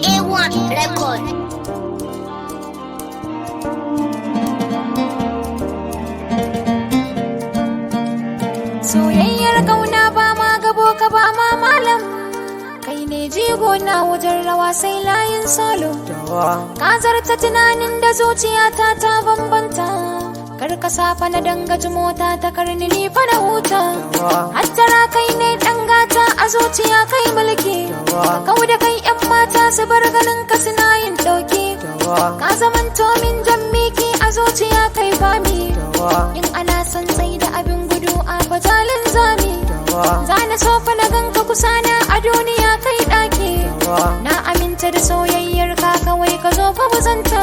A1 record. Soyayyar kauna ba ma gabo ka ba ma malam, kai ne jigo na wajen rawa sai layin solo. Ka zarta tunanin da zuciyata ta bambanta, kar ka safa na dangaji mota ta karni ni fa na huta. Hattara kai ne dan gata a zuciya kai mulki, kau da kai yan mata su bar ganin ka suna yin dauki. Ka zamanto min jan miki a zuciya kai bami, in ana son sai da abin gudu a bajalin zami. Zana sofa na ganka kusa na a duniya kai daki, na aminta da soyayyar ka kawai ka zo fa buzanta.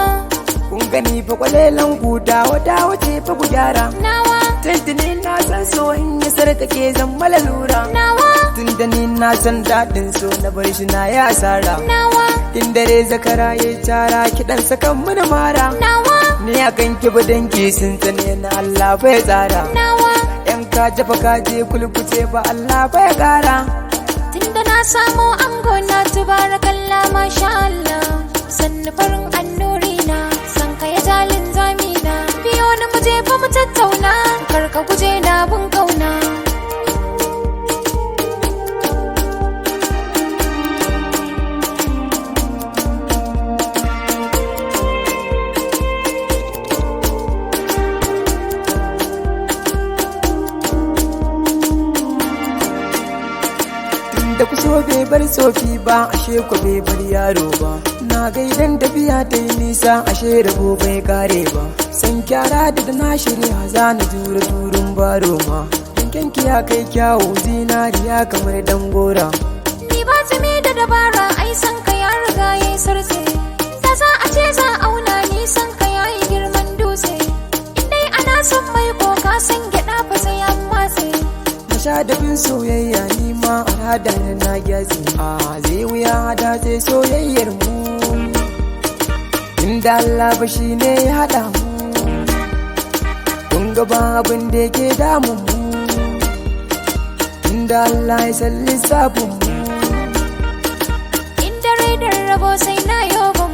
Kun gani fa kwalelan guda wata wace fa ku gyara Nawa tuntuni na san so in ya sarkake zan malalura nawa tunda ni na san daɗin so na bar shi na ya asara nawa in dare zakara ya tara kiɗan sakan mana mara nawa ni a kan ki danki sun sane na Allah bai tsara nawa yan ka jafa ka je kulkuce ba Allah bai ƙara tunda na samu ango na tubarakallah masha Allah, sannu farin annuri na san ka ya jalin zamina. Biyo na muje fa mu tattauna, kar ka guje na bin kauna. da kuso bai bar sofi ba ashe ko bai bar yaro ba na gaidan tafiya ta yi nisa ashe rabo bai kare ba san kyara da na shirya za na jura turun baro ma yankin ya kai kyawu zinariya kamar dan gora Ni ba zame da dabara ai san ka ya riga yayi sarse, da za a ce za auna ni san ka yayi girman dutse. In dai ana son mai koka san gyada fa sai an matse. sha dafin soyayya ni ma al'ada na gyazi a zai wuya hada sai soyayyar mu inda Allah ba shi ne ya haɗa mu kun ga ba abin da yake damun mu inda Allah ya san lissafin mu Inda rai da rabo sai na yobo